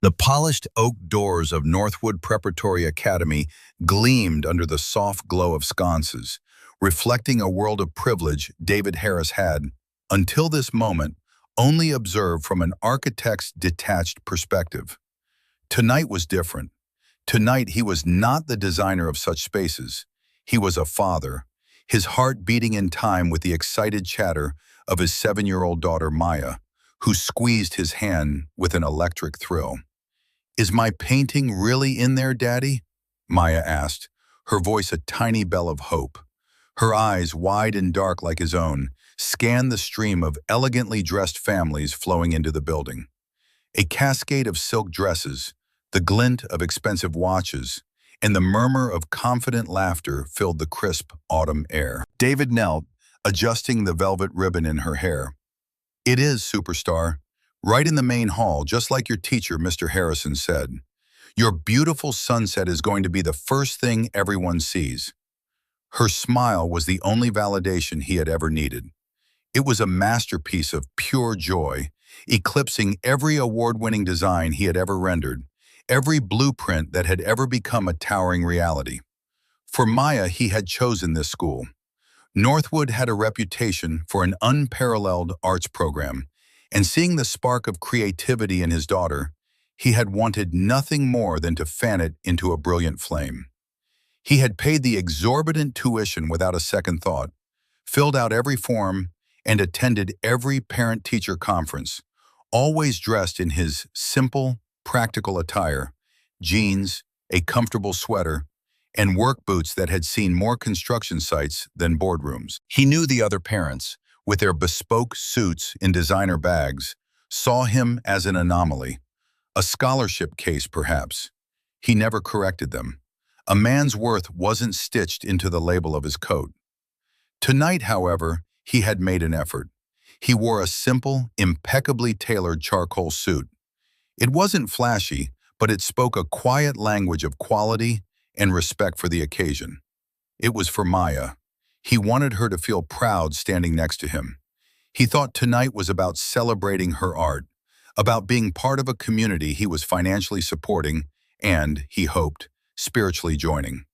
The polished oak doors of Northwood Preparatory Academy gleamed under the soft glow of sconces, reflecting a world of privilege David Harris had, until this moment, only observed from an architect's detached perspective. Tonight was different. Tonight he was not the designer of such spaces. He was a father, his heart beating in time with the excited chatter of his 7-year-old daughter Maya, who squeezed his hand with an electric thrill. "Is my painting really in there, Daddy?" Maya asked, her voice a tiny bell of hope. Her eyes, wide and dark like his own, scanned the stream of elegantly dressed families flowing into the building. A cascade of silk dresses, the glint of expensive watches, and the murmur of confident laughter filled the crisp autumn air. David knelt, adjusting the velvet ribbon in her hair. "It is, superstar. Right in the main hall, just like your teacher, Mr. Harrison, said. Your beautiful sunset is going to be the first thing everyone sees." Her smile was the only validation he had ever needed. It was a masterpiece of pure joy, eclipsing every award-winning design he had ever rendered, every blueprint that had ever become a towering reality. For Maya, he had chosen this school. Northwood had a reputation for an unparalleled arts program, and seeing the spark of creativity in his daughter, he had wanted nothing more than to fan it into a brilliant flame. He had paid the exorbitant tuition without a second thought, filled out every form, and attended every parent-teacher conference, always dressed in his simple, practical attire, jeans, a comfortable sweater, and work boots that had seen more construction sites than boardrooms. He knew the other parents, with their bespoke suits in designer bags, saw him as an anomaly, a scholarship case perhaps. He never corrected them. A man's worth wasn't stitched into the label of his coat. Tonight, however, he had made an effort. He wore a simple, impeccably tailored charcoal suit. It wasn't flashy, but it spoke a quiet language of quality and respect for the occasion. It was for Maya. He wanted her to feel proud standing next to him. He thought tonight was about celebrating her art, about being part of a community he was financially supporting and, he hoped, spiritually joining.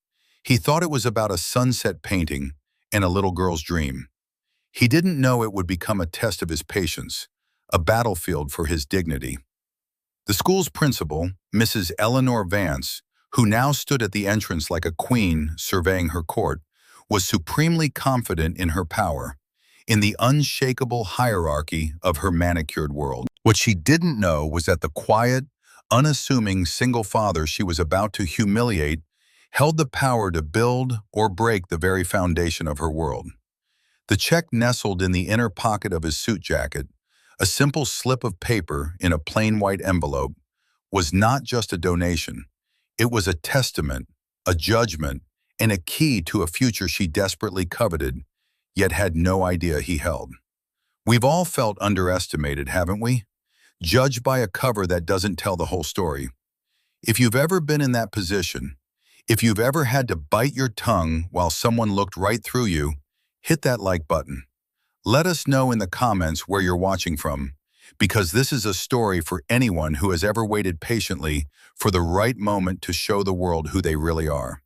He thought it was about a sunset painting and a little girl's dream. He didn't know it would become a test of his patience, a battlefield for his dignity. The school's principal, Mrs. Eleanor Vance, who now stood at the entrance like a queen surveying her court, was supremely confident in her power, in the unshakable hierarchy of her manicured world. What she didn't know was that the quiet, unassuming single father she was about to humiliate held the power to build or break the very foundation of her world. The check nestled in the inner pocket of his suit jacket, a simple slip of paper in a plain white envelope, was not just a donation. It was a testament, a judgment, and a key to a future she desperately coveted, yet had no idea he held. We've all felt underestimated, haven't we? Judged by a cover that doesn't tell the whole story. If you've ever been in that position, if you've ever had to bite your tongue while someone looked right through you, hit that like button. Let us know in the comments where you're watching from, because this is a story for anyone who has ever waited patiently for the right moment to show the world who they really are.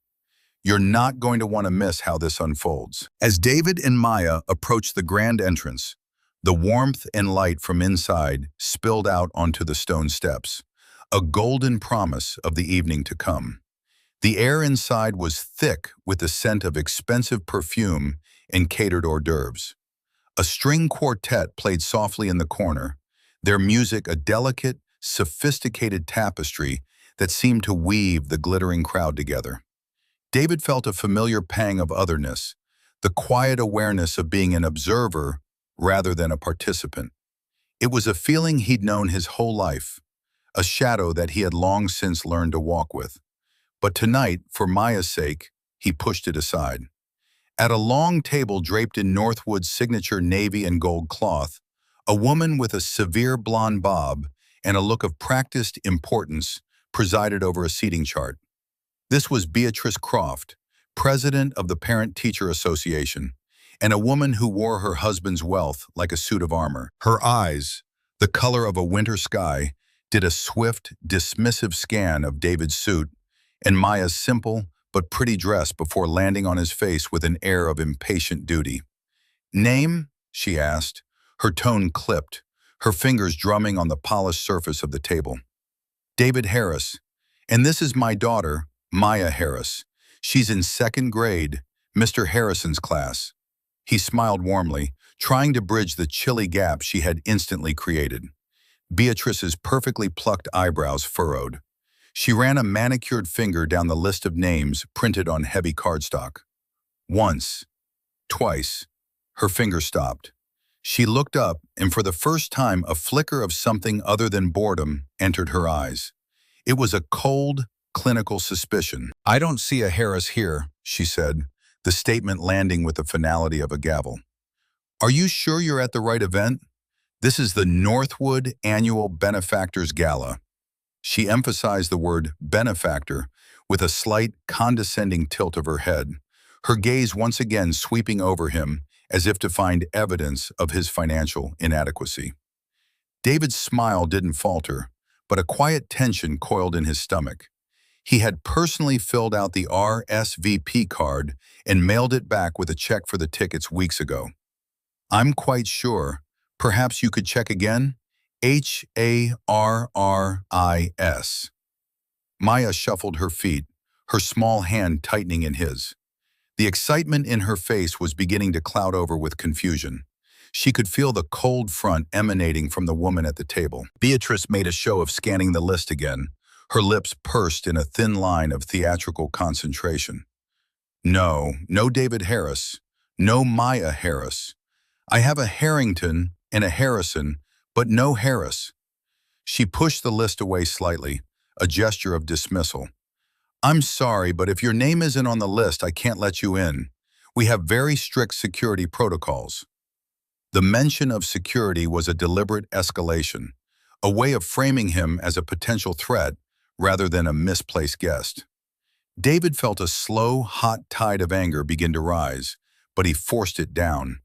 You're not going to want to miss how this unfolds. As David and Maya approached the grand entrance, the warmth and light from inside spilled out onto the stone steps, a golden promise of the evening to come. The air inside was thick with the scent of expensive perfume and catered hors d'oeuvres. A string quartet played softly in the corner, their music a delicate, sophisticated tapestry that seemed to weave the glittering crowd together. David felt a familiar pang of otherness, the quiet awareness of being an observer rather than a participant. It was a feeling he'd known his whole life, a shadow that he had long since learned to walk with. But tonight, for Maya's sake, he pushed it aside. At a long table draped in Northwood's signature navy and gold cloth, a woman with a severe blonde bob and a look of practiced importance presided over a seating chart. This was Beatrice Croft, president of the Parent-Teacher Association, and a woman who wore her husband's wealth like a suit of armor. Her eyes, the color of a winter sky, did a swift, dismissive scan of David's suit and Maya's simple but pretty dress before landing on his face with an air of impatient duty. "Name?" she asked, her tone clipped, her fingers drumming on the polished surface of the table. "David Harris. And this is my daughter, Maya Harris. She's in second grade, Mr. Harrison's class." He smiled warmly, trying to bridge the chilly gap she had instantly created. Beatrice's perfectly plucked eyebrows furrowed. She ran a manicured finger down the list of names printed on heavy cardstock. Once, twice, her finger stopped. She looked up, and for the first time a flicker of something other than boredom entered her eyes. It was a cold, clinical suspicion. "I don't see a Harris here," she said, the statement landing with the finality of a gavel. "Are you sure you're at the right event? This is the Northwood Annual Benefactors Gala." She emphasized the word benefactor with a slight, condescending tilt of her head, her gaze once again sweeping over him as if to find evidence of his financial inadequacy. David's smile didn't falter, but a quiet tension coiled in his stomach. He had personally filled out the RSVP card and mailed it back with a check for the tickets weeks ago. "I'm quite sure. Perhaps you could check again? Harris." Maya shuffled her feet, her small hand tightening in his. The excitement in her face was beginning to cloud over with confusion. She could feel the cold front emanating from the woman at the table. Beatrice made a show of scanning the list again, her lips pursed in a thin line of theatrical concentration. No David Harris. No Maya Harris. I have a Harrington and a Harrison, but no Harris. She pushed the list away slightly, a gesture of dismissal. "I'm sorry, but if your name isn't on the list, I can't let you in. We have very strict security protocols." The mention of security was a deliberate escalation, a way of framing him as a potential threat rather than a misplaced guest. David felt a slow, hot tide of anger begin to rise, but he forced it down,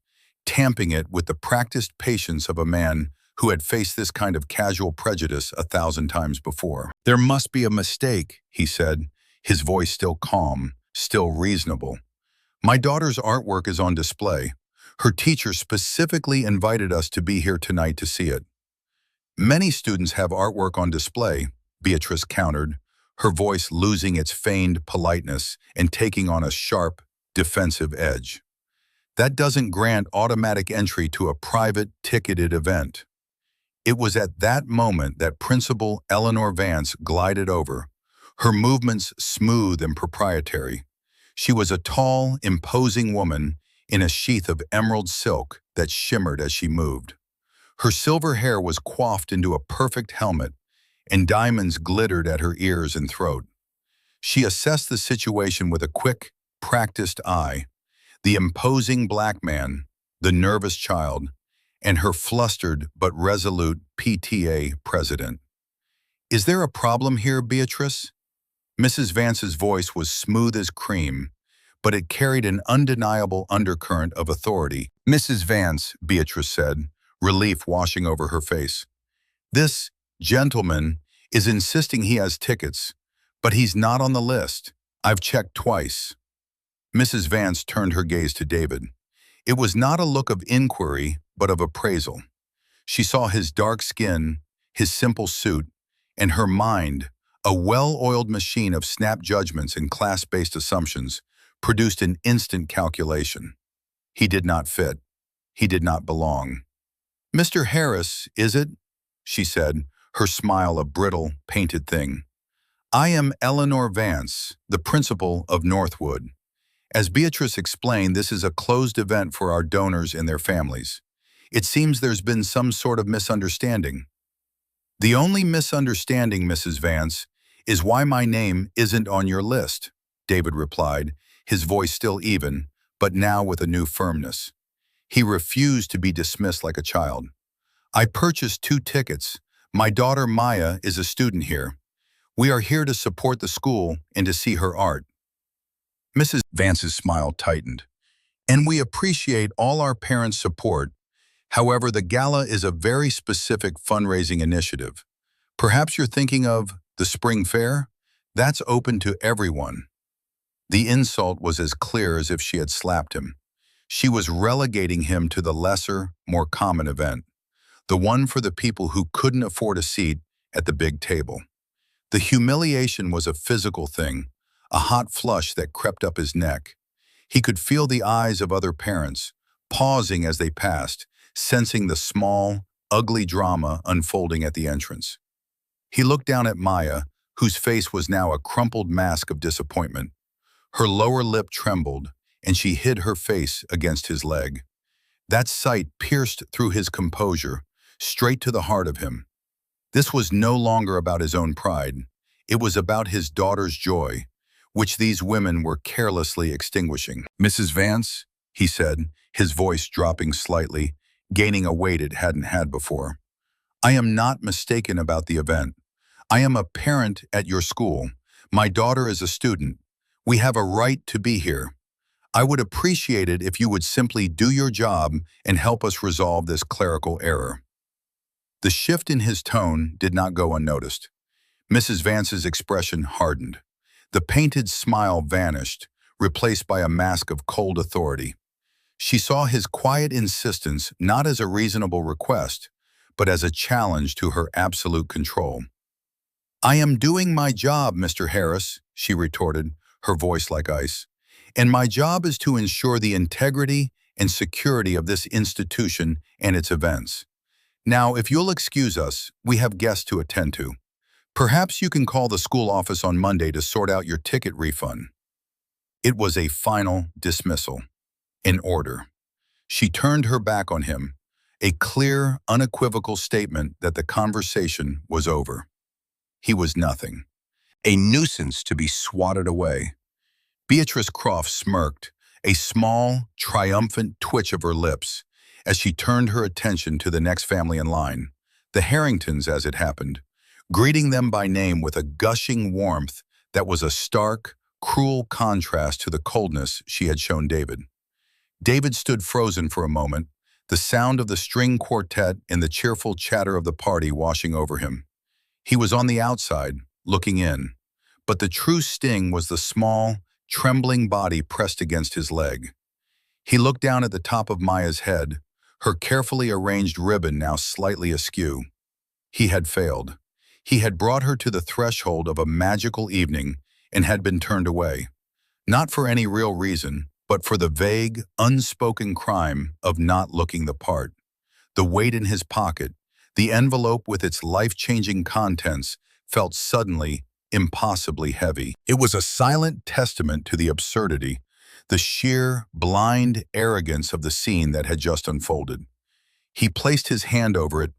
tamping it with the practiced patience of a man who had faced this kind of casual prejudice 1,000 times before. "There must be a mistake," he said, his voice still calm, still reasonable. "My daughter's artwork is on display. Her teacher specifically invited us to be here tonight to see it." "Many students have artwork on display," Beatrice countered, her voice losing its feigned politeness and taking on a sharp, defensive edge. "That doesn't grant automatic entry to a private, ticketed event." It was at that moment that Principal Eleanor Vance glided over, her movements smooth and proprietary. She was a tall, imposing woman in a sheath of emerald silk that shimmered as she moved. Her silver hair was coiffed into a perfect helmet, and diamonds glittered at her ears and throat. She assessed the situation with a quick, practiced eye: the imposing black man, the nervous child, and her flustered but resolute PTA president. "Is there a problem here, Beatrice?" Mrs. Vance's voice was smooth as cream, but it carried an undeniable undercurrent of authority. "Mrs. Vance," Beatrice said, relief washing over her face. "This gentleman is insisting he has tickets, but he's not on the list. I've checked twice." Mrs. Vance turned her gaze to David. It was not a look of inquiry, but of appraisal. She saw his dark skin, his simple suit, and her mind, a well-oiled machine of snap judgments and class-based assumptions, produced an instant calculation. He did not fit. He did not belong. "Mr. Harris, is it?" she said, her smile a brittle, painted thing. "I am Eleanor Vance, the principal of Northwood. As Beatrice explained, this is a closed event for our donors and their families. It seems there's been some sort of misunderstanding." "The only misunderstanding, Mrs. Vance, is why my name isn't on your list," David replied, his voice still even, but now with a new firmness. He refused to be dismissed like a child. "I purchased 2 tickets. My daughter Maya is a student here. We are here to support the school and to see her art." Mrs. Vance's smile tightened. "And we appreciate all our parents' support. However, the gala is a very specific fundraising initiative. Perhaps you're thinking of the spring fair? That's open to everyone. The insult was as clear as if she had slapped him. She was relegating him to the lesser, more common event, the one for the people who couldn't afford a seat at the big table. The humiliation was a physical thing, a hot flush that crept up his neck. He could feel the eyes of other parents, pausing as they passed, sensing the small, ugly drama unfolding at the entrance. He looked down at Maya, whose face was now a crumpled mask of disappointment. Her lower lip trembled, and she hid her face against his leg. That sight pierced through his composure, straight to the heart of him. This was no longer about his own pride. It was about his daughter's joy, which these women were carelessly extinguishing. "Mrs. Vance," he said, his voice dropping slightly, gaining a weight it hadn't had before. "I am not mistaken about the event. I am a parent at your school. My daughter is a student. We have a right to be here. I would appreciate it if you would simply do your job and help us resolve this clerical error." The shift in his tone did not go unnoticed. Mrs. Vance's expression hardened. The painted smile vanished, replaced by a mask of cold authority. She saw his quiet insistence not as a reasonable request, but as a challenge to her absolute control. "I am doing my job, Mr. Harris," she retorted, her voice like ice. "And my job is to ensure the integrity and security of this institution and its events. Now, if you'll excuse us, we have guests to attend to. Perhaps you can call the school office on Monday to sort out your ticket refund." It was a final dismissal. An order. She turned her back on him, a clear, unequivocal statement that the conversation was over. He was nothing. A nuisance to be swatted away. Beatrice Croft smirked, a small, triumphant twitch of her lips, as she turned her attention to the next family in line, the Harringtons as it happened, greeting them by name with a gushing warmth that was a stark, cruel contrast to the coldness she had shown David. David stood frozen for a moment, the sound of the string quartet and the cheerful chatter of the party washing over him. He was on the outside, looking in, but the true sting was the small, trembling body pressed against his leg. He looked down at the top of Maya's head, her carefully arranged ribbon now slightly askew. He had failed. He had brought her to the threshold of a magical evening and had been turned away, not for any real reason, but for the vague, unspoken crime of not looking the part. The weight in his pocket, the envelope with its life-changing contents, felt suddenly, impossibly heavy. It was a silent testament to the absurdity, the sheer, blind arrogance of the scene that had just unfolded. He placed his hand over it,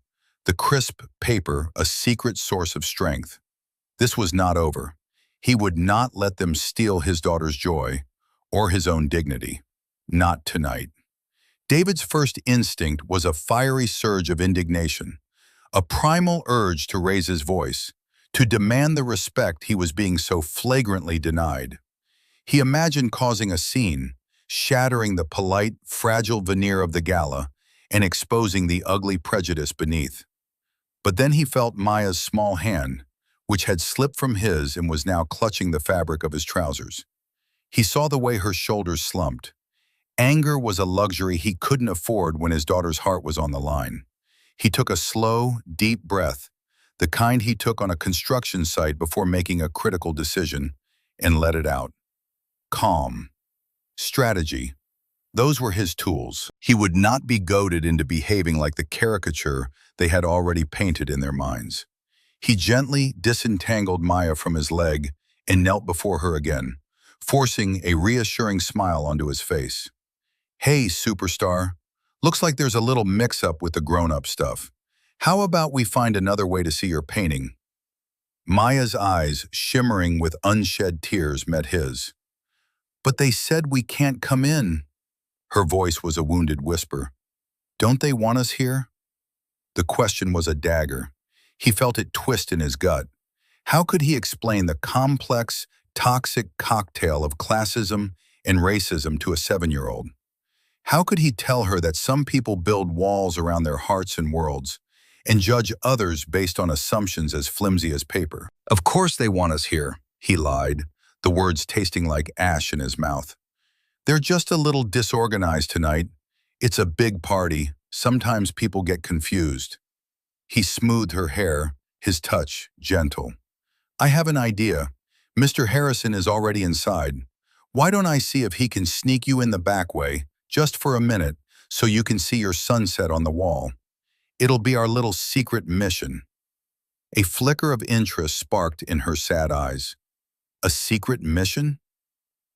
the crisp paper a secret source of strength. This was not over. He would not let them steal his daughter's joy, or his own dignity. Not tonight. David's first instinct was a fiery surge of indignation, a primal urge to raise his voice, to demand the respect he was being so flagrantly denied. He imagined causing a scene, shattering the polite, fragile veneer of the gala and exposing the ugly prejudice beneath. But then he felt Maya's small hand, which had slipped from his and was now clutching the fabric of his trousers. He saw the way her shoulders slumped. Anger was a luxury he couldn't afford when his daughter's heart was on the line. He took a slow, deep breath, the kind he took on a construction site before making a critical decision, and let it out. Calm. Strategy. Those were his tools. He would not be goaded into behaving like the caricature they had already painted in their minds. He gently disentangled Maya from his leg and knelt before her again, forcing a reassuring smile onto his face. "Hey, superstar. Looks like there's a little mix-up with the grown-up stuff. How about we find another way to see your painting?" Maya's eyes, shimmering with unshed tears, met his. "But they said we can't come in." Her voice was a wounded whisper. "Don't they want us here?" The question was a dagger. He felt it twist in his gut. How could he explain the complex, toxic cocktail of classism and racism to a 7-year-old? How could he tell her that some people build walls around their hearts and worlds, and judge others based on assumptions as flimsy as paper. Of course they want us here, he lied, the words tasting like ash in his mouth. They're just a little disorganized tonight. It's a big party. Sometimes people get confused. He smoothed her hair, his touch gentle. I have an idea. Mr. Harrison is already inside. Why don't I see if he can sneak you in the back way, just for a minute, so you can see your sunset on the wall? It'll be our little secret mission. A flicker of interest sparked in her sad eyes. A secret mission?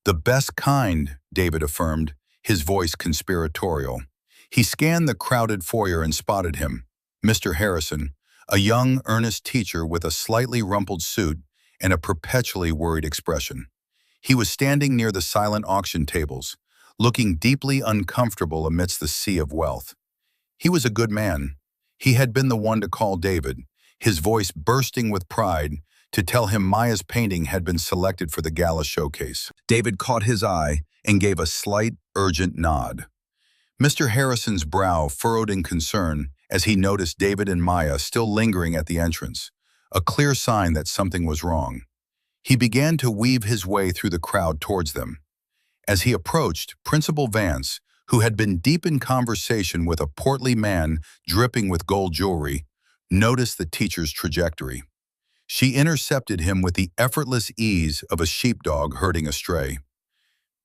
The best kind, David affirmed, his voice conspiratorial. He scanned the crowded foyer and spotted him, Mr. Harrison, a young, earnest teacher with a slightly rumpled suit and a perpetually worried expression. He was standing near the silent auction tables, looking deeply uncomfortable amidst the sea of wealth. He was a good man. He had been the one to call David, his voice bursting with pride, to tell him Maya's painting had been selected for the Gala showcase. David caught his eye and gave a slight, urgent nod. Mr. Harrison's brow furrowed in concern as he noticed David and Maya still lingering at the entrance, a clear sign that something was wrong. He began to weave his way through the crowd towards them. As he approached, Principal Vance, who had been deep in conversation with a portly man dripping with gold jewelry, noticed the teacher's trajectory. She intercepted him with the effortless ease of a sheepdog herding a stray.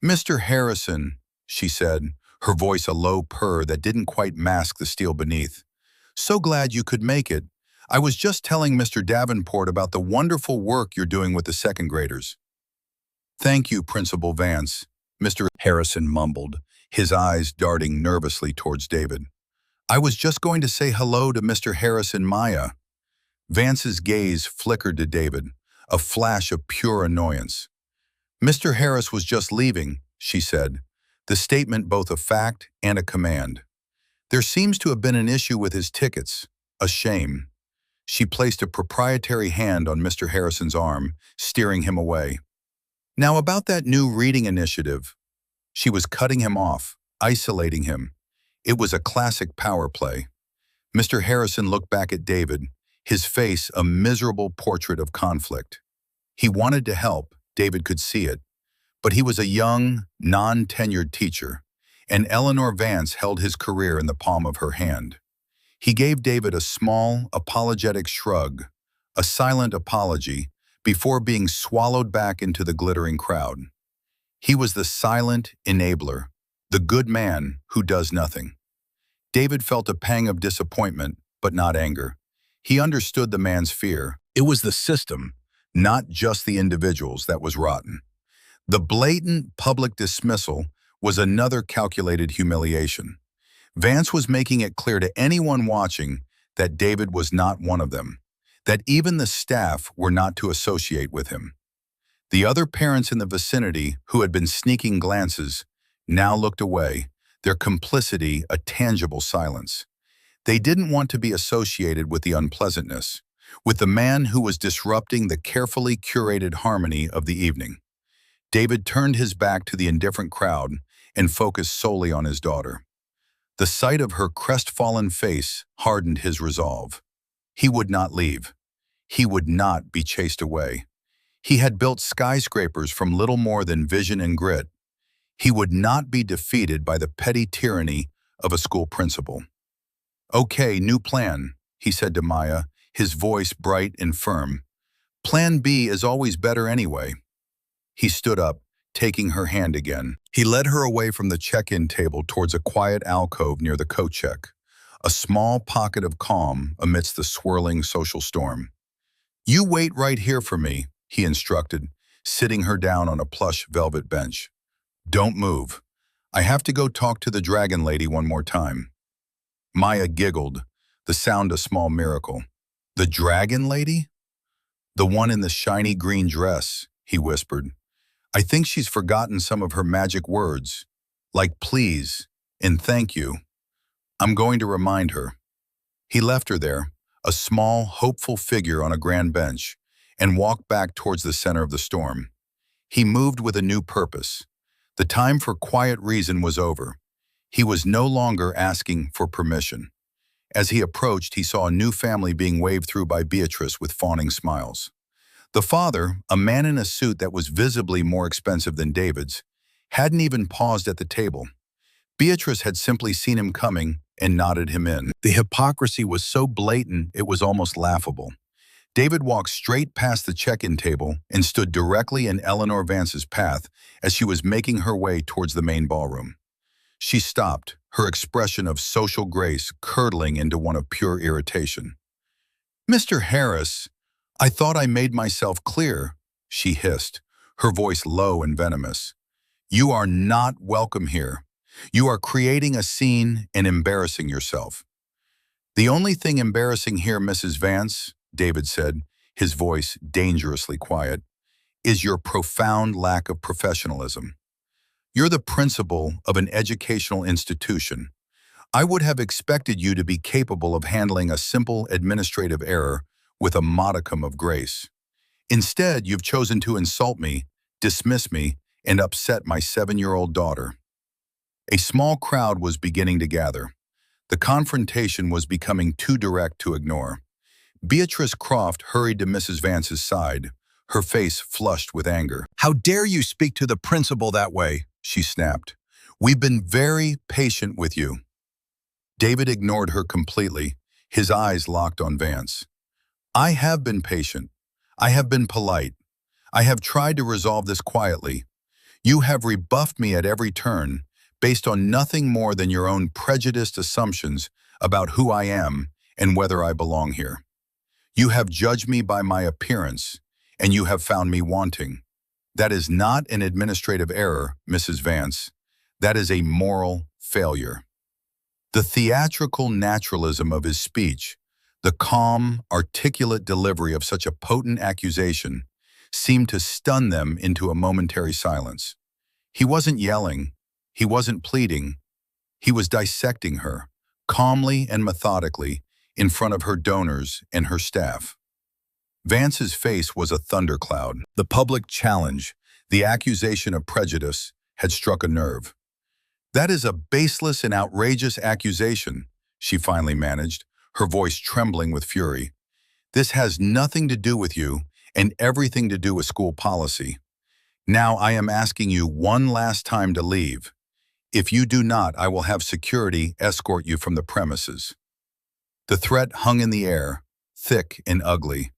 "Mr. Harrison," she said, her voice a low purr that didn't quite mask the steel beneath. "So glad you could make it. I was just telling Mr. Davenport about the wonderful work you're doing with the second graders." "Thank you, Principal Vance," Mr. Harrison mumbled, his eyes darting nervously towards David. "I was just going to say hello to Mr. Harris and Maya." Vance's gaze flickered to David, a flash of pure annoyance. "Mr. Harris was just leaving," she said, the statement both a fact and a command. "There seems to have been an issue with his tickets. A shame." She placed a proprietary hand on Mr. Harrison's arm, steering him away. "Now about that new reading initiative." She was cutting him off, isolating him. It was a classic power play. Mr. Harrison looked back at David, his face a miserable portrait of conflict. He wanted to help, David could see it, but he was a young, non-tenured teacher, and Eleanor Vance held his career in the palm of her hand. He gave David a small, apologetic shrug, a silent apology, before being swallowed back into the glittering crowd. He was the silent enabler, the good man who does nothing. David felt a pang of disappointment, but not anger. He understood the man's fear. It was the system, not just the individuals, that was rotten. The blatant public dismissal was another calculated humiliation. Vance was making it clear to anyone watching that David was not one of them, that even the staff were not to associate with him. The other parents in the vicinity, who had been sneaking glances, now looked away, their complicity a tangible silence. They didn't want to be associated with the unpleasantness, with the man who was disrupting the carefully curated harmony of the evening. David turned his back to the indifferent crowd and focused solely on his daughter. The sight of her crestfallen face hardened his resolve. He would not leave. He would not be chased away. He had built skyscrapers from little more than vision and grit. He would not be defeated by the petty tyranny of a school principal. "Okay, new plan," he said to Maya, his voice bright and firm. "Plan B is always better anyway." He stood up, taking her hand again. He led her away from the check-in table towards a quiet alcove near the coat check, a small pocket of calm amidst the swirling social storm. "You wait right here for me," he instructed, sitting her down on a plush velvet bench. "Don't move. I have to go talk to the dragon lady one more time." Maya giggled, the sound a small miracle. "The dragon lady?" "The one in the shiny green dress," he whispered. "I think she's forgotten some of her magic words, like please and thank you. I'm going to remind her." He left her there, a small, hopeful figure on a grand bench, and walked back towards the center of the storm. He moved with a new purpose. The time for quiet reason was over. He was no longer asking for permission. As he approached, he saw a new family being waved through by Beatrice with fawning smiles. The father, a man in a suit that was visibly more expensive than David's, hadn't even paused at the table. Beatrice had simply seen him coming and nodded him in. The hypocrisy was so blatant it was almost laughable. David walked straight past the check-in table and stood directly in Eleanor Vance's path as she was making her way towards the main ballroom. She stopped, her expression of social grace curdling into one of pure irritation. "Mr. Harris, I thought I made myself clear," she hissed, her voice low and venomous. "You are not welcome here. You are creating a scene and embarrassing yourself." "The only thing embarrassing here, Mrs. Vance," David said, his voice dangerously quiet, "is your profound lack of professionalism. You're the principal of an educational institution. I would have expected you to be capable of handling a simple administrative error with a modicum of grace. Instead, you've chosen to insult me, dismiss me, and upset my 7-year-old daughter." A small crowd was beginning to gather. The confrontation was becoming too direct to ignore. Beatrice Croft hurried to Mrs. Vance's side, her face flushed with anger. "How dare you speak to the principal that way?" she snapped. "We've been very patient with you." David ignored her completely, his eyes locked on Vance. "I have been patient. I have been polite. I have tried to resolve this quietly. You have rebuffed me at every turn, based on nothing more than your own prejudiced assumptions about who I am and whether I belong here. You have judged me by my appearance, and you have found me wanting. That is not an administrative error, Mrs. Vance. That is a moral failure." The theatrical naturalism of his speech, the calm, articulate delivery of such a potent accusation, seemed to stun them into a momentary silence. He wasn't yelling. He wasn't pleading. He was dissecting her, calmly and methodically, in front of her donors and her staff. Vance's face was a thundercloud. The public challenge, the accusation of prejudice, had struck a nerve. "That is a baseless and outrageous accusation," she finally managed, her voice trembling with fury. "This has nothing to do with you and everything to do with school policy. Now I am asking you one last time to leave. If you do not, I will have security escort you from the premises." The threat hung in the air, thick and ugly.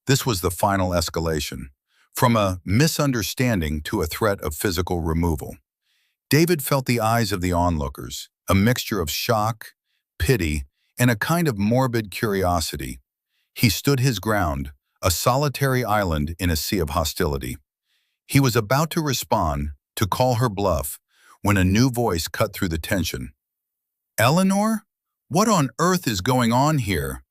This was the final escalation, from a misunderstanding to a threat of physical removal. David felt the eyes of the onlookers, a mixture of shock, pity, and a kind of morbid curiosity. He stood his ground, a solitary island in a sea of hostility. He was about to respond, to call her bluff, when a new voice cut through the tension. "Eleanor? What on earth is going on here?"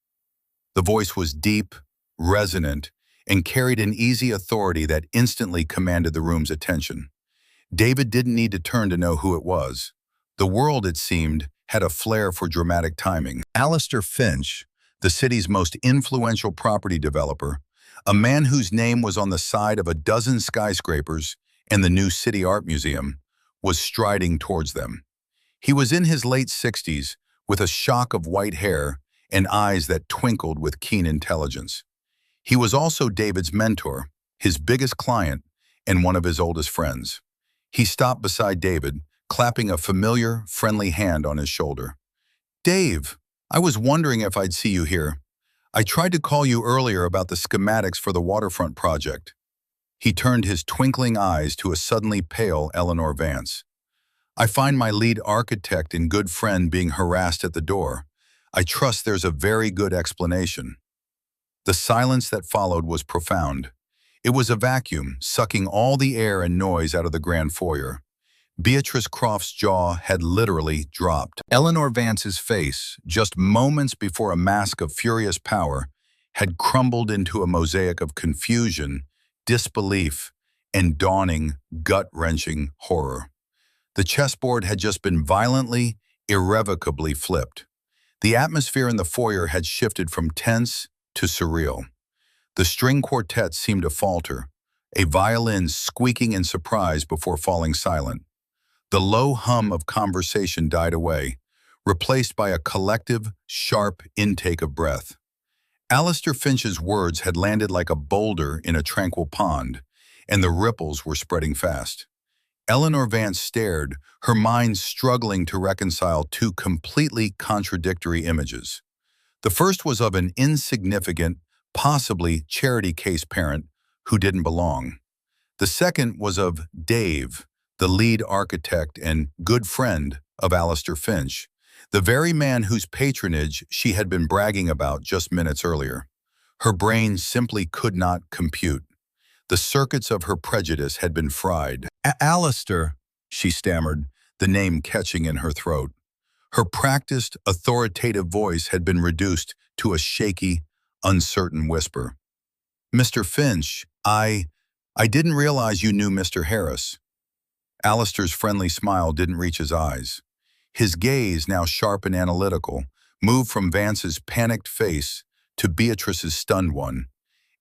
The voice was deep, resonant, and carried an easy authority that instantly commanded the room's attention. David didn't need to turn to know who it was. The world, it seemed, had a flair for dramatic timing. Alistair Finch, the city's most influential property developer, a man whose name was on the side of a dozen skyscrapers and the new City Art Museum, was striding towards them. He was in his late 60s, with a shock of white hair and eyes that twinkled with keen intelligence. He was also David's mentor, his biggest client, and one of his oldest friends. He stopped beside David, clapping a familiar, friendly hand on his shoulder. "Dave, I was wondering if I'd see you here. I tried to call you earlier about the schematics for the waterfront project." He turned his twinkling eyes to a suddenly pale Eleanor Vance. "I find my lead architect and good friend being harassed at the door. I trust there's a very good explanation." The silence that followed was profound. It was a vacuum, sucking all the air and noise out of the grand foyer. Beatrice Croft's jaw had literally dropped. Eleanor Vance's face, just moments before a mask of furious power, had crumbled into a mosaic of confusion, disbelief, and dawning, gut-wrenching horror. The chessboard had just been violently, irrevocably flipped. The atmosphere in the foyer had shifted from tense to surreal. The string quartet seemed to falter, a violin squeaking in surprise before falling silent. The low hum of conversation died away, replaced by a collective, sharp intake of breath. Alistair Finch's words had landed like a boulder in a tranquil pond, and the ripples were spreading fast. Eleanor Vance stared, her mind struggling to reconcile two completely contradictory images. The first was of an insignificant, possibly charity case parent who didn't belong. The second was of Dave, the lead architect and good friend of Alistair Finch, the very man whose patronage she had been bragging about just minutes earlier. Her brain simply could not compute. The circuits of her prejudice had been fried. Alistair, she stammered, the name catching in her throat. Her practiced, authoritative voice had been reduced to a shaky, uncertain whisper. Mr. Finch, I didn't realize you knew Mr. Harris. Alistair's friendly smile didn't reach his eyes. His gaze, now sharp and analytical, moved from Vance's panicked face to Beatrice's stunned one,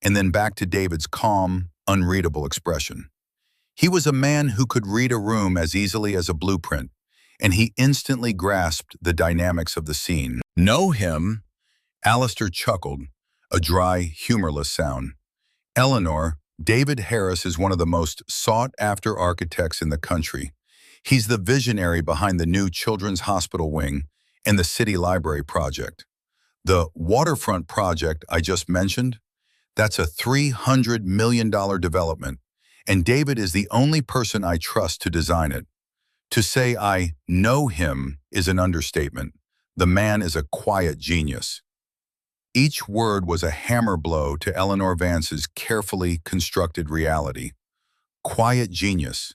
and then back to David's calm, unreadable expression. He was a man who could read a room as easily as a blueprint, and he instantly grasped the dynamics of the scene. Know him? Alistair chuckled, a dry, humorless sound. Eleanor, David Harris is one of the most sought-after architects in the country. He's the visionary behind the new Children's Hospital wing and the City Library project. The waterfront project I just mentioned, that's a $300 million development, and David is the only person I trust to design it. To say I know him is an understatement. The man is a quiet genius. Each word was a hammer blow to Eleanor Vance's carefully constructed reality. Quiet genius,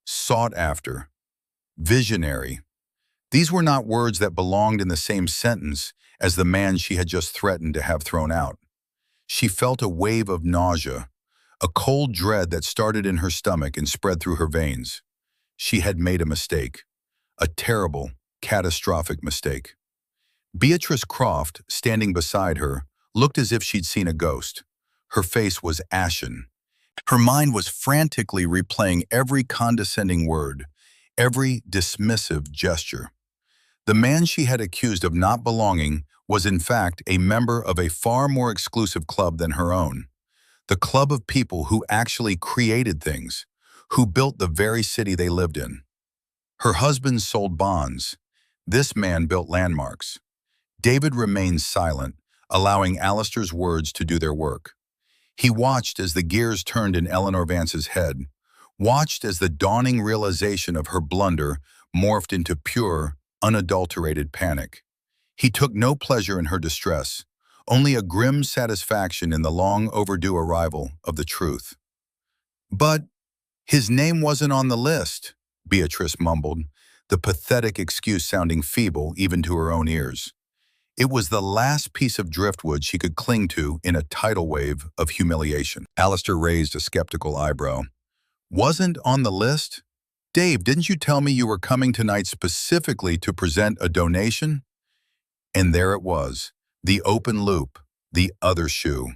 sought after, visionary. These were not words that belonged in the same sentence as the man she had just threatened to have thrown out. She felt a wave of nausea, a cold dread that started in her stomach and spread through her veins. She had made a mistake, a terrible, catastrophic mistake. Beatrice Croft, standing beside her, looked as if she'd seen a ghost. Her face was ashen. Her mind was frantically replaying every condescending word, every dismissive gesture. The man she had accused of not belonging was in fact a member of a far more exclusive club than her own. The club of people who actually created things, who built the very city they lived in. Her husband sold bonds. This man built landmarks. David remained silent, allowing Alistair's words to do their work. He watched as the gears turned in Eleanor Vance's head, watched as the dawning realization of her blunder morphed into pure, unadulterated panic. He took no pleasure in her distress, only a grim satisfaction in the long overdue arrival of the truth. But his name wasn't on the list, Beatrice mumbled, the pathetic excuse sounding feeble even to her own ears. It was the last piece of driftwood she could cling to in a tidal wave of humiliation. Alistair raised a skeptical eyebrow. Wasn't on the list? Dave, didn't you tell me you were coming tonight specifically to present a donation? And there it was, the open loop, the other shoe.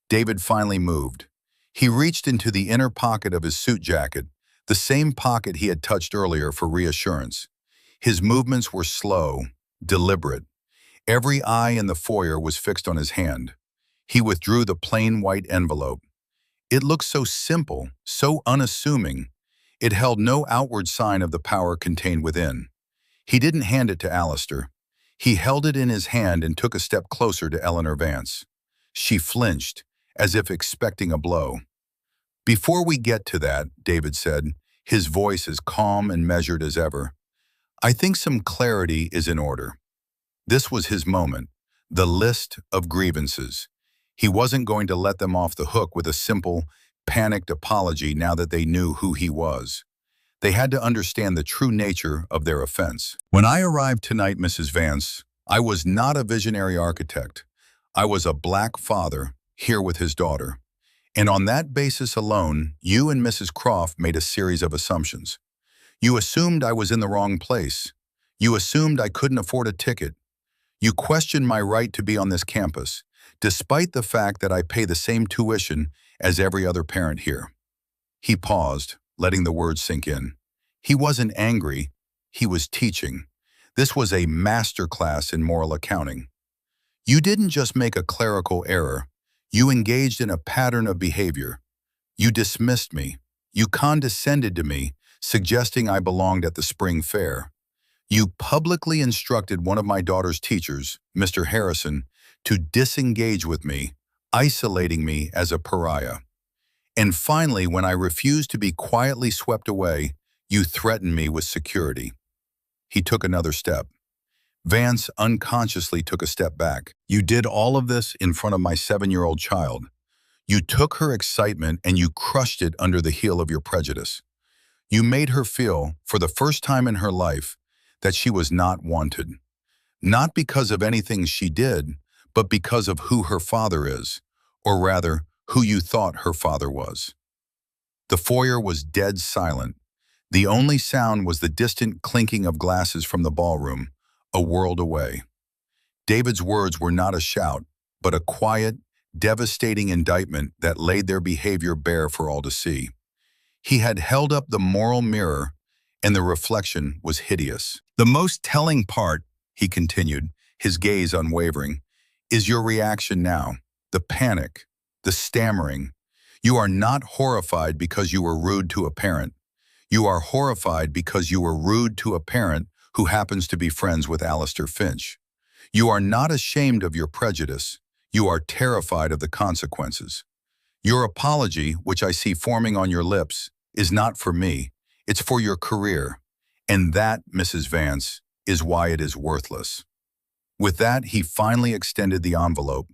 David finally moved. He reached into the inner pocket of his suit jacket, the same pocket he had touched earlier for reassurance. His movements were slow, deliberate. Every eye in the foyer was fixed on his hand. He withdrew the plain white envelope. It looked so simple, so unassuming. It held no outward sign of the power contained within. He didn't hand it to Alistair. He held it in his hand and took a step closer to Eleanor Vance. She flinched, as if expecting a blow. Before we get to that, David said, his voice as calm and measured as ever, I think some clarity is in order. This was his moment, the list of grievances. He wasn't going to let them off the hook with a simple, panicked apology now that they knew who he was. They had to understand the true nature of their offense. When I arrived tonight, Mrs. Vance, I was not a visionary architect. I was a black father, here with his daughter. And on that basis alone, you and Mrs. Croft made a series of assumptions. You assumed I was in the wrong place. You assumed I couldn't afford a ticket. You questioned my right to be on this campus, despite the fact that I pay the same tuition as every other parent here. He paused, letting the words sink in. He wasn't angry. He was teaching. This was a masterclass in moral accounting. You didn't just make a clerical error. You engaged in a pattern of behavior. You dismissed me. You condescended to me, suggesting I belonged at the spring fair. You publicly instructed one of my daughter's teachers, Mr. Harrison, to disengage with me, isolating me as a pariah. And finally, when I refused to be quietly swept away, you threatened me with security. He took another step. Vance unconsciously took a step back. You did all of this in front of my 7-year-old child. You took her excitement and you crushed it under the heel of your prejudice. You made her feel, for the first time in her life, that she was not wanted. Not because of anything she did, but because of who her father is, or rather, who you thought her father was. The foyer was dead silent. The only sound was the distant clinking of glasses from the ballroom, a world away. David's words were not a shout, but a quiet, devastating indictment that laid their behavior bare for all to see. He had held up the moral mirror, and the reflection was hideous. The most telling part, he continued, his gaze unwavering, is your reaction now, the panic, the stammering. You are not horrified because you were rude to a parent. You are horrified because you were rude to a parent who happens to be friends with Alistair Finch. You are not ashamed of your prejudice. You are terrified of the consequences. Your apology, which I see forming on your lips, is not for me. It's for your career. And that, Mrs. Vance, is why it is worthless. With that, he finally extended the envelope,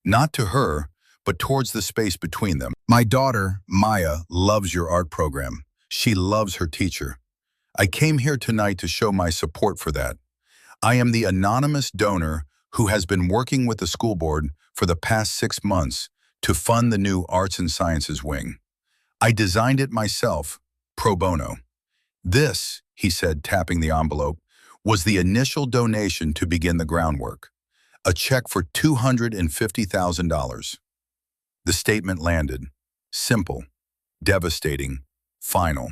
not to her, but towards the space between them. My daughter, Maya, loves your art program. She loves her teacher. I came here tonight to show my support for that. I am the anonymous donor who has been working with the school board for the past 6 months to fund the new Arts and Sciences wing. I designed it myself, pro bono. This, he said, tapping the envelope, was the initial donation to begin the groundwork, a check for $250,000. The statement landed, simple, devastating, final.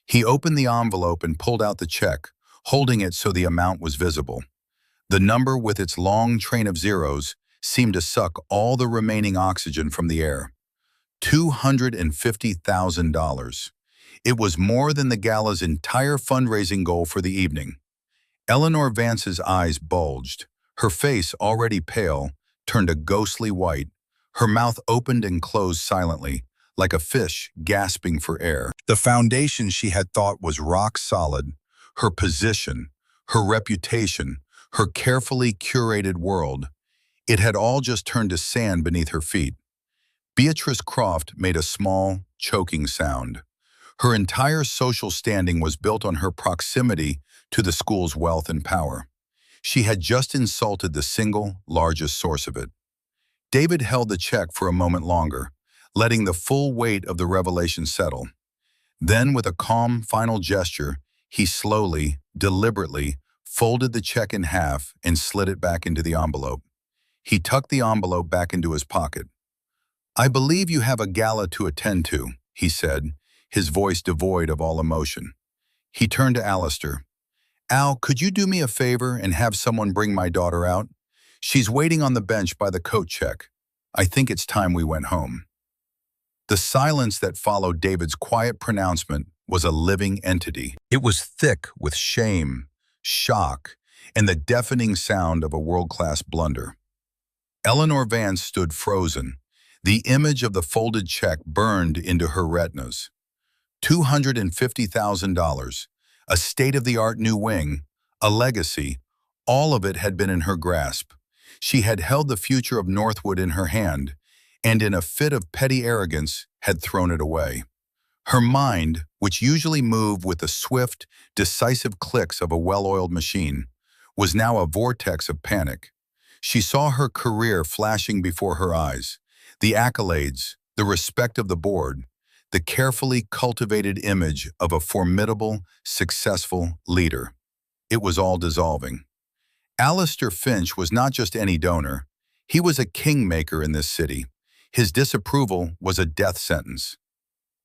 He opened the envelope and pulled out the check, holding it so the amount was visible. The number, with its long train of zeros, seemed to suck all the remaining oxygen from the air. $250,000. It was more than the Gala's entire fundraising goal for the evening. Eleanor Vance's eyes bulged. Her face, already pale, turned a ghostly white. Her mouth opened and closed silently, like a fish gasping for air. The foundation she had thought was rock solid, her position, her reputation, her carefully curated world, it had all just turned to sand beneath her feet. Beatrice Croft made a small, choking sound. Her entire social standing was built on her proximity to the school's wealth and power. She had just insulted the single largest source of it. David held the check for a moment longer, letting the full weight of the revelation settle. Then, with a calm, final gesture, he slowly, deliberately, folded the check in half and slid it back into the envelope. He tucked the envelope back into his pocket. I believe you have a gala to attend to, he said, his voice devoid of all emotion. He turned to Alistair. Al, could you do me a favor and have someone bring my daughter out? She's waiting on the bench by the coat check. I think it's time we went home. The silence that followed David's quiet pronouncement was a living entity. It was thick with shame, shock, and the deafening sound of a world-class blunder. Eleanor Vance stood frozen. The image of the folded check burned into her retinas. $250,000, a state-of-the-art new wing, a legacy, all of it had been in her grasp. She had held the future of Northwood in her hand, and in a fit of petty arrogance had thrown it away. Her mind, which usually moved with the swift, decisive clicks of a well-oiled machine, was now a vortex of panic. She saw her career flashing before her eyes, the accolades, the respect of the board, the carefully cultivated image of a formidable, successful leader. It was all dissolving. Alistair Finch was not just any donor. He was a kingmaker in this city. His disapproval was a death sentence.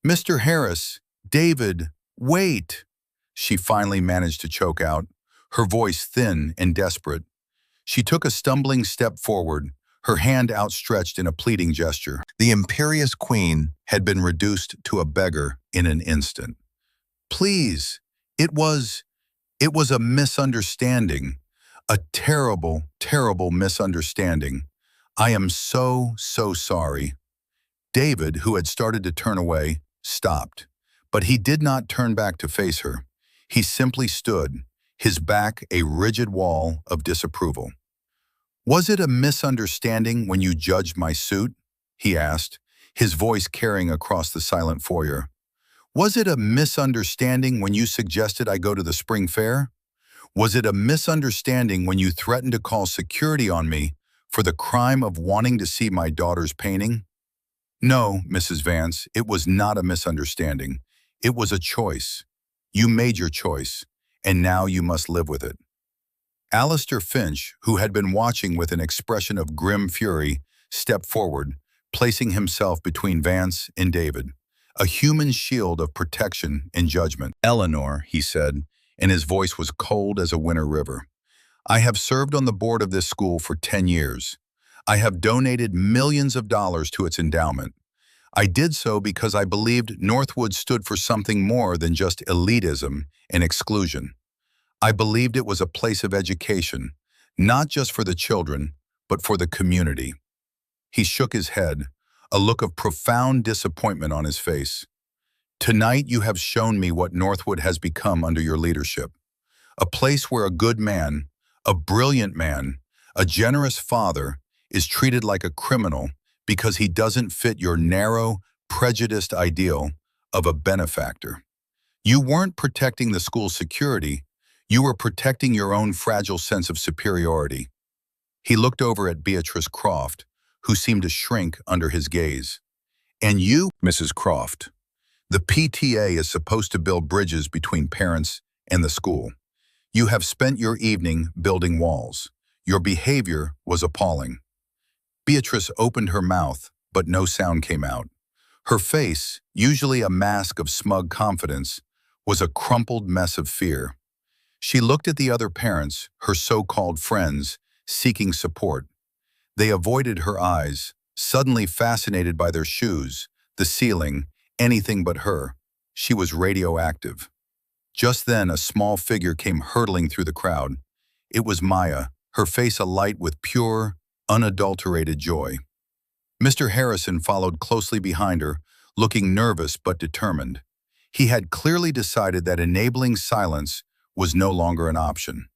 Mr. Harris, David, wait, she finally managed to choke out, her voice thin and desperate. She took a stumbling step forward, her hand outstretched in a pleading gesture. The imperious queen had been reduced to a beggar in an instant. Please, it was a misunderstanding. A terrible, terrible misunderstanding. I am so, so sorry. David, who had started to turn away, stopped. But he did not turn back to face her. He simply stood, his back a rigid wall of disapproval. Was it a misunderstanding when you judged my suit? He asked, his voice carrying across the silent foyer. Was it a misunderstanding when you suggested I go to the spring fair? Was it a misunderstanding when you threatened to call security on me for the crime of wanting to see my daughter's painting? No, Mrs. Vance, it was not a misunderstanding. It was a choice. You made your choice, and now you must live with it. Alistair Finch, who had been watching with an expression of grim fury, stepped forward, placing himself between Vance and David, a human shield of protection and judgment. Eleanor, he said, and his voice was cold as a winter river. I have served on the board of this school for 10 years. I have donated millions of dollars to its endowment. I did so because I believed Northwood stood for something more than just elitism and exclusion. I believed it was a place of education, not just for the children, but for the community. He shook his head, a look of profound disappointment on his face. Tonight you have shown me what Northwood has become under your leadership. A place where a good man, a brilliant man, a generous father is treated like a criminal because he doesn't fit your narrow, prejudiced ideal of a benefactor. You weren't protecting the school's security, you were protecting your own fragile sense of superiority. He looked over at Beatrice Croft, who seemed to shrink under his gaze. And you, Mrs. Croft, the PTA is supposed to build bridges between parents and the school. You have spent your evening building walls. Your behavior was appalling. Beatrice opened her mouth, but no sound came out. Her face, usually a mask of smug confidence, was a crumpled mess of fear. She looked at the other parents, her so-called friends, seeking support. They avoided her eyes, suddenly fascinated by their shoes, the ceiling, anything but her. She was radioactive. Just then, a small figure came hurtling through the crowd. It was Maya, her face alight with pure, unadulterated joy. Mr. Harrison followed closely behind her, looking nervous but determined. He had clearly decided that enabling silence was no longer an option.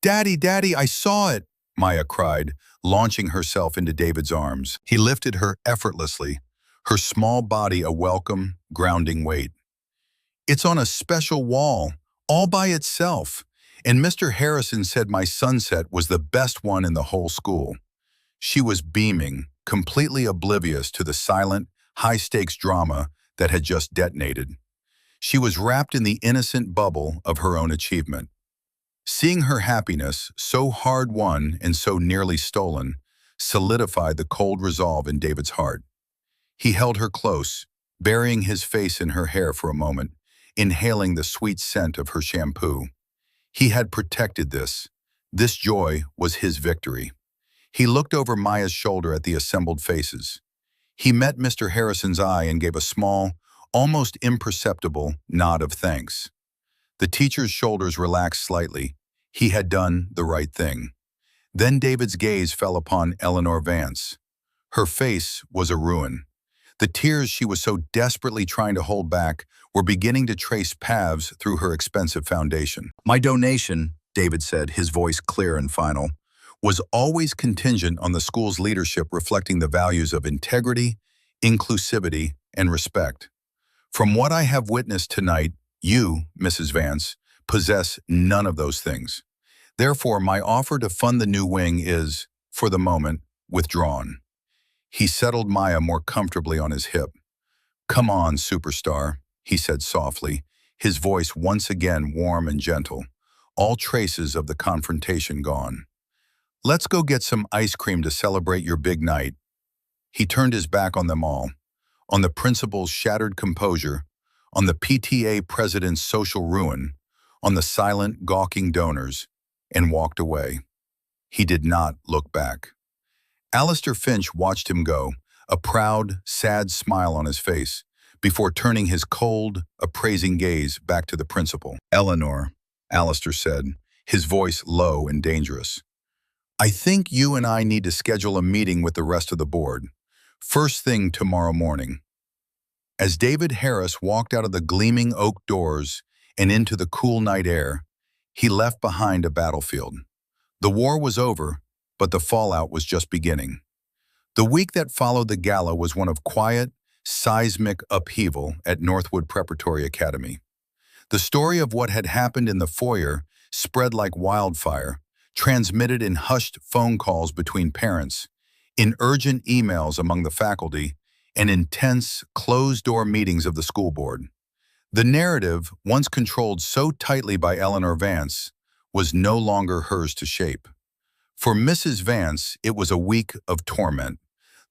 "Daddy, Daddy, I saw it!" Maya cried, launching herself into David's arms. He lifted her effortlessly, her small body a welcome, grounding weight. "It's on a special wall, all by itself, and Mr. Harrison said my sunset was the best one in the whole school." She was beaming, completely oblivious to the silent, high-stakes drama that had just detonated. She was wrapped in the innocent bubble of her own achievement. Seeing her happiness, so hard-won and so nearly stolen, solidified the cold resolve in David's heart. He held her close, burying his face in her hair for a moment, inhaling the sweet scent of her shampoo. He had protected this. This joy was his victory. He looked over Maya's shoulder at the assembled faces. He met Mr. Harrison's eye and gave a small, almost imperceptible nod of thanks. The teacher's shoulders relaxed slightly. He had done the right thing. Then David's gaze fell upon Eleanor Vance. Her face was a ruin. The tears she was so desperately trying to hold back were beginning to trace paths through her expensive foundation. "My donation," David said, his voice clear and final, "was always contingent on the school's leadership reflecting the values of integrity, inclusivity, and respect. From what I have witnessed tonight, you, Mrs. Vance, possess none of those things. Therefore, my offer to fund the new wing is, for the moment, withdrawn." He settled Maya more comfortably on his hip. "Come on, superstar," he said softly, his voice once again warm and gentle, all traces of the confrontation gone. "Let's go get some ice cream to celebrate your big night." He turned his back on them all, on the principal's shattered composure, on the PTA president's social ruin, on the silent, gawking donors and walked away. He did not look back. Alistair Finch watched him go, a proud, sad smile on his face, before turning his cold, appraising gaze back to the principal. "Eleanor," Alistair said, his voice low and dangerous, "I think you and I need to schedule a meeting with the rest of the board. First thing tomorrow morning." As David Harris walked out of the gleaming oak doors and into the cool night air, he left behind a battlefield. The war was over, but the fallout was just beginning. The week that followed the gala was one of quiet, seismic upheaval at Northwood Preparatory Academy. The story of what had happened in the foyer spread like wildfire, transmitted in hushed phone calls between parents, in urgent emails among the faculty, and intense, closed-door meetings of the school board. The narrative, once controlled so tightly by Eleanor Vance, was no longer hers to shape. For Mrs. Vance, it was a week of torment.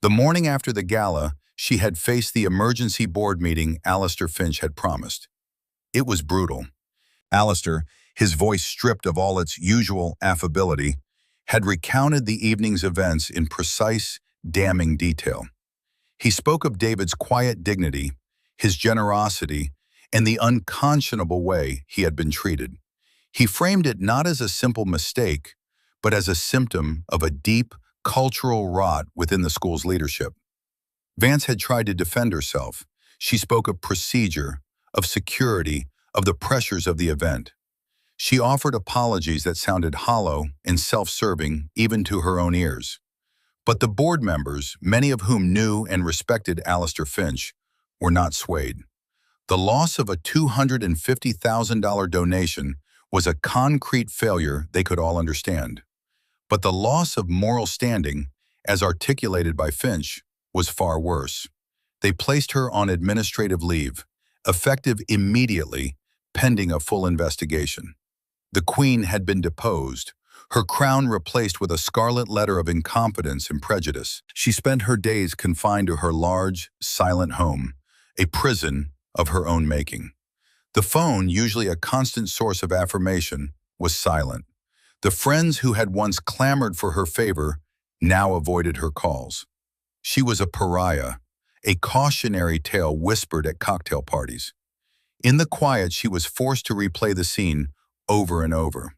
The morning after the gala, she had faced the emergency board meeting Alistair Finch had promised. It was brutal. Alistair, his voice stripped of all its usual affability, had recounted the evening's events in precise, damning detail. He spoke of David's quiet dignity, his generosity, and the unconscionable way he had been treated. He framed it not as a simple mistake, but as a symptom of a deep cultural rot within the school's leadership. Vance had tried to defend herself. She spoke of procedure, of security, of the pressures of the event. She offered apologies that sounded hollow and self-serving even to her own ears. But the board members, many of whom knew and respected Alistair Finch, were not swayed. The loss of a $250,000 donation was a concrete failure they could all understand. But the loss of moral standing, as articulated by Finch, was far worse. They placed her on administrative leave, effective immediately, pending a full investigation. The Queen had been deposed, her crown replaced with a scarlet letter of incompetence and prejudice. She spent her days confined to her large, silent home, a prison of her own making. The phone, usually a constant source of affirmation, was silent. The friends who had once clamored for her favor now avoided her calls. She was a pariah, a cautionary tale whispered at cocktail parties. In the quiet, she was forced to replay the scene over and over.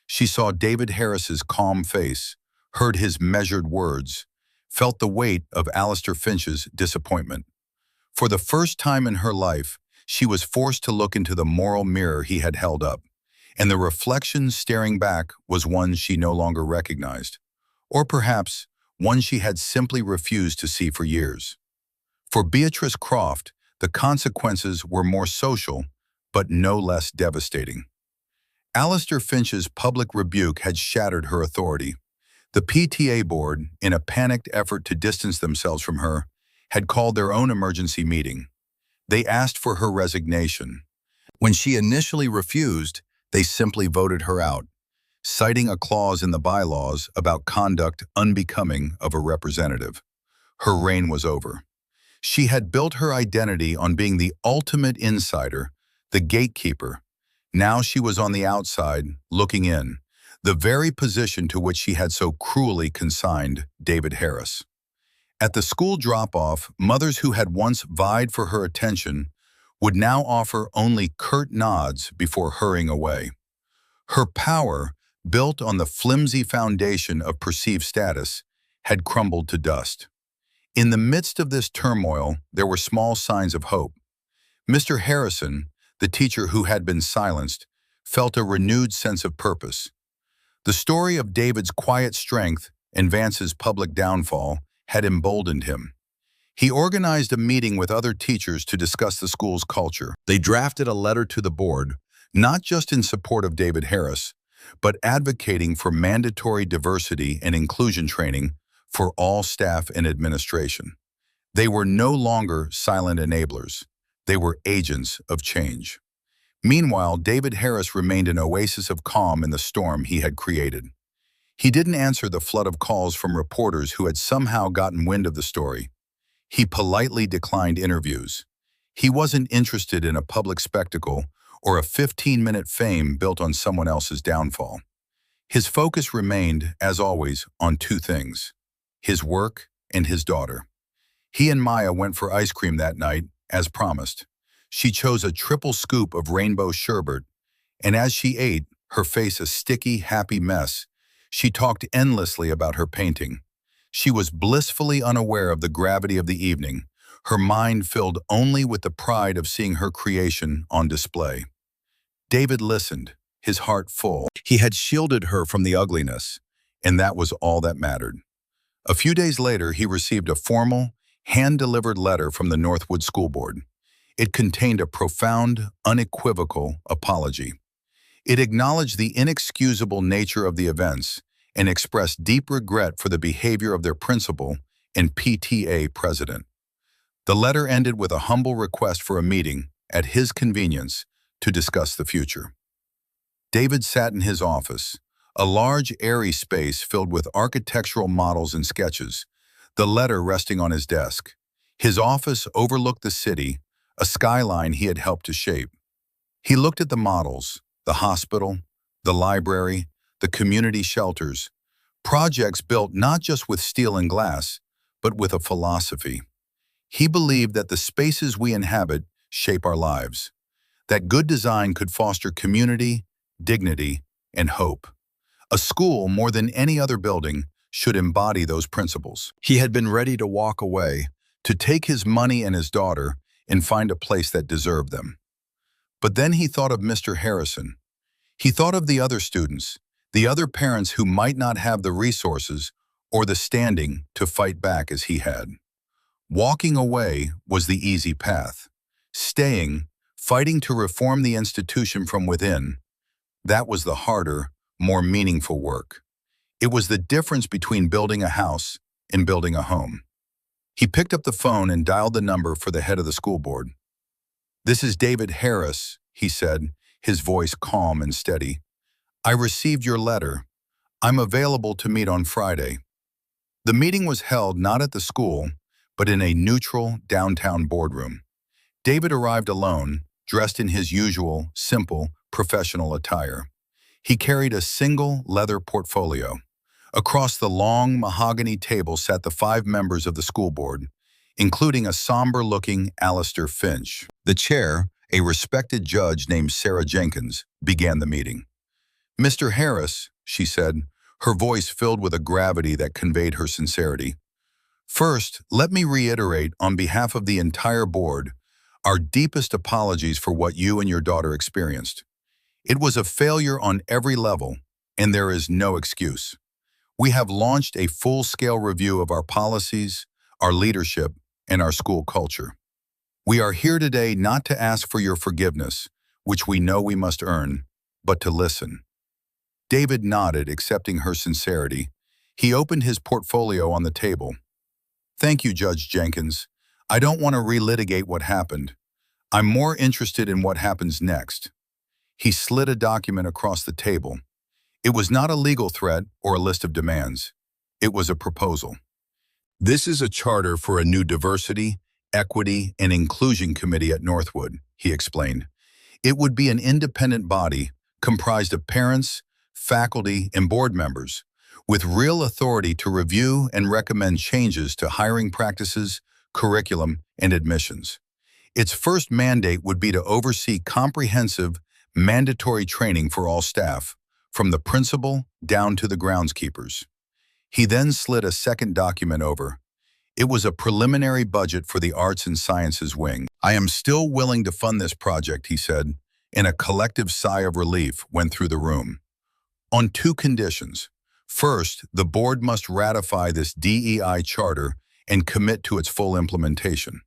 She saw David Harris's calm face, heard his measured words, felt the weight of Alistair Finch's disappointment. For the first time in her life, she was forced to look into the moral mirror he had held up, and the reflection staring back was one she no longer recognized, or perhaps one she had simply refused to see for years. For Beatrice Croft, the consequences were more social, but no less devastating. Alistair Finch's public rebuke had shattered her authority. The PTA board, in a panicked effort to distance themselves from her, had called their own emergency meeting. They asked for her resignation. When she initially refused, they simply voted her out, citing a clause in the bylaws about conduct unbecoming of a representative. Her reign was over. She had built her identity on being the ultimate insider, the gatekeeper. Now she was on the outside, looking in, the very position to which she had so cruelly consigned David Harris. At the school drop-off, mothers who had once vied for her attention would now offer only curt nods before hurrying away. Her power, built on the flimsy foundation of perceived status, had crumbled to dust. In the midst of this turmoil, there were small signs of hope. Mr. Harrison, the teacher who had been silenced, felt a renewed sense of purpose. The story of David's quiet strength and Vance's public downfall had emboldened him. He organized a meeting with other teachers to discuss the school's culture. They drafted a letter to the board, not just in support of David Harris, but advocating for mandatory diversity and inclusion training for all staff and administration. They were no longer silent enablers. They were agents of change. Meanwhile, David Harris remained an oasis of calm in the storm he had created. He didn't answer the flood of calls from reporters who had somehow gotten wind of the story. He politely declined interviews. He wasn't interested in a public spectacle or a 15-minute fame built on someone else's downfall. His focus remained, as always, on two things: his work and his daughter. He and Maya went for ice cream that night, as promised. She chose a triple scoop of rainbow sherbet, and as she ate, her face a sticky, happy mess, she talked endlessly about her painting. She was blissfully unaware of the gravity of the evening, her mind filled only with the pride of seeing her creation on display. David listened, his heart full. He had shielded her from the ugliness, and that was all that mattered. A few days later, he received a formal, hand-delivered letter from the Northwood School Board. It contained a profound, unequivocal apology. It acknowledged the inexcusable nature of the events and expressed deep regret for the behavior of their principal and PTA president. The letter ended with a humble request for a meeting, at his convenience, to discuss the future. David sat in his office, a large, airy space filled with architectural models and sketches, the letter resting on his desk. His office overlooked the city, a skyline he had helped to shape. He looked at the models, the hospital, the library, the community shelters, projects built not just with steel and glass, but with a philosophy. He believed that the spaces we inhabit shape our lives, that good design could foster community, dignity, and hope. A school, more than any other building, should embody those principles. He had been ready to walk away, to take his money and his daughter and find a place that deserved them. But then he thought of Mr. Harrison. He thought of the other students, the other parents who might not have the resources or the standing to fight back as he had. Walking away was the easy path. Staying, fighting to reform the institution from within, that was the harder, more meaningful work. It was the difference between building a house and building a home. He picked up the phone and dialed the number for the head of the school board. "This is David Harris," he said, his voice calm and steady. "I received your letter. I'm available to meet on Friday." The meeting was held not at the school, but in a neutral downtown boardroom. David arrived alone, dressed in his usual, simple, professional attire. He carried a single leather portfolio. Across the long mahogany table sat the 5 members of the school board, including a somber-looking Alistair Finch. The chair, a respected judge named Sarah Jenkins, began the meeting. "Mr. Harris," she said, her voice filled with a gravity that conveyed her sincerity. "First, let me reiterate on behalf of the entire board our deepest apologies for what you and your daughter experienced. It was a failure on every level, and there is no excuse. We have launched a full-scale review of our policies, our leadership, and our school culture. We are here today not to ask for your forgiveness, which we know we must earn, but to listen." David nodded, accepting her sincerity. He opened his portfolio on the table. "Thank you, Judge Jenkins. I don't want to relitigate what happened. I'm more interested in what happens next." He slid a document across the table. It was not a legal threat or a list of demands. It was a proposal. "This is a charter for a new diversity, equity, and inclusion committee at Northwood," he explained. "It would be an independent body comprised of parents, faculty, and board members, with real authority to review and recommend changes to hiring practices, curriculum, and admissions. Its first mandate would be to oversee comprehensive, mandatory training for all staff, from the principal down to the groundskeepers." He then slid a second document over. It was a preliminary budget for the Arts and Sciences wing. "I am still willing to fund this project," he said, and a collective sigh of relief went through the room. "On 2 conditions. First, the board must ratify this DEI charter and commit to its full implementation.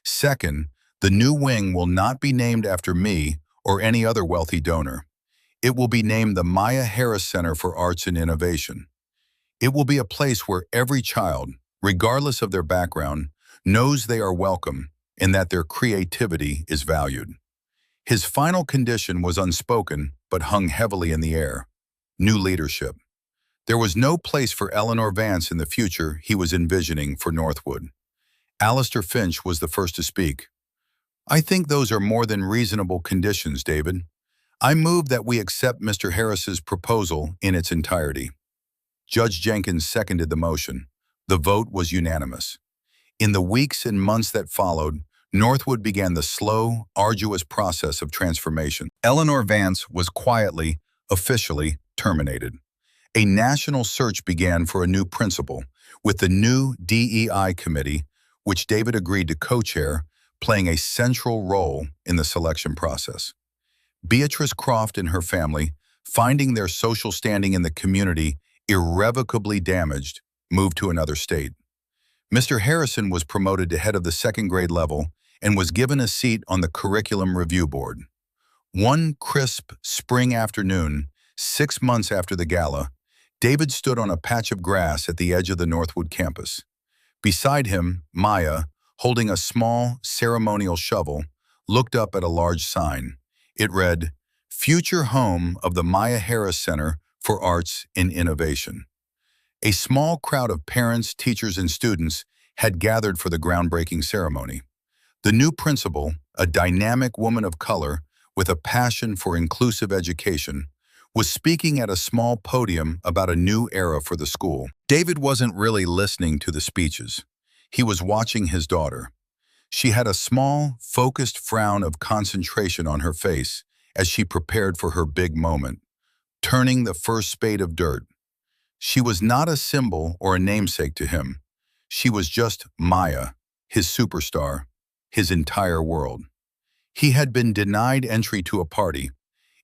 Second, the new wing will not be named after me or any other wealthy donor. It will be named the Maya Harris Center for Arts and Innovation. It will be a place where every child, regardless of their background, knows they are welcome and that their creativity is valued." His final condition was unspoken but hung heavily in the air: new leadership. There was no place for Eleanor Vance in the future he was envisioning for Northwood. Alistair Finch was the first to speak. I think those are more than reasonable conditions, David. I move that we accept Mr. Harris's proposal in its entirety. Judge Jenkins seconded the motion. The vote was unanimous. In the weeks and months that followed, Northwood began the slow, arduous process of transformation. Eleanor Vance was quietly, officially terminated. A national search began for a new principal, with the new DEI committee, which David agreed to co-chair, playing a central role in the selection process. Beatrice Croft and her family, finding their social standing in the community irrevocably damaged, moved to another state. Mr. Harrison was promoted to head of the second grade level and was given a seat on the curriculum review board. One crisp spring afternoon, 6 months after the gala, David stood on a patch of grass at the edge of the Northwood campus. Beside him, Maya, holding a small, ceremonial shovel, looked up at a large sign. It read, "Future Home of the Maya Harris Center for Arts and Innovation." A small crowd of parents, teachers, and students had gathered for the groundbreaking ceremony. The new principal, a dynamic woman of color with a passion for inclusive education, was speaking at a small podium about a new era for the school. David wasn't really listening to the speeches. He was watching his daughter. She had a small, focused frown of concentration on her face as she prepared for her big moment, turning the first spade of dirt. She was not a symbol or a namesake to him. She was just Maya, his superstar, his entire world. He had been denied entry to a party.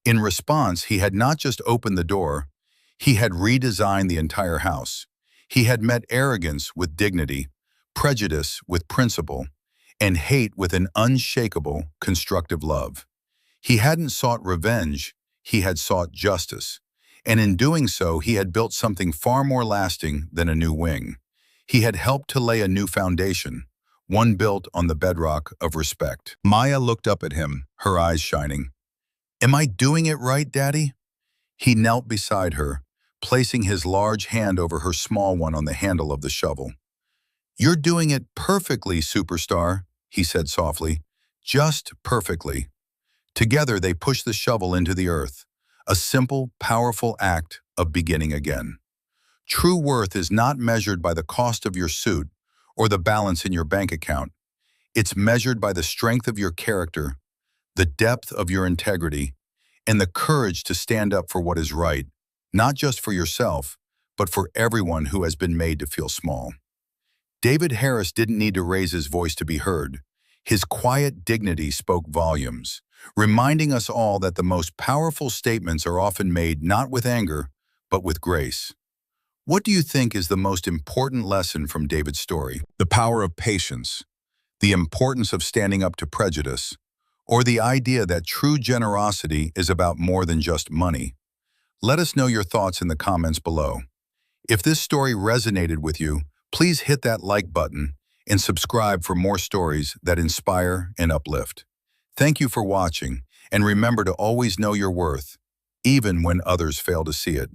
In response, he had not just opened the door, he had redesigned the entire house. He had met arrogance with dignity, prejudice with principle, and hate with an unshakable, constructive love. He hadn't sought revenge, he had sought justice. And in doing so, he had built something far more lasting than a new wing. He had helped to lay a new foundation, one built on the bedrock of respect. Maya looked up at him, her eyes shining. "Am I doing it right, Daddy?" He knelt beside her, placing his large hand over her small one on the handle of the shovel. "You're doing it perfectly, superstar," he said softly. "Just perfectly." Together, they pushed the shovel into the earth, a simple, powerful act of beginning again. True worth is not measured by the cost of your suit or the balance in your bank account. It's measured by the strength of your character, the depth of your integrity, and the courage to stand up for what is right, not just for yourself, but for everyone who has been made to feel small. David Harris didn't need to raise his voice to be heard. His quiet dignity spoke volumes, reminding us all that the most powerful statements are often made not with anger, but with grace. What do you think is the most important lesson from David's story? The power of patience, the importance of standing up to prejudice, or the idea that true generosity is about more than just money? Let us know your thoughts in the comments below. If this story resonated with you, please hit that like button and subscribe for more stories that inspire and uplift. Thank you for watching, and remember to always know your worth, even when others fail to see it.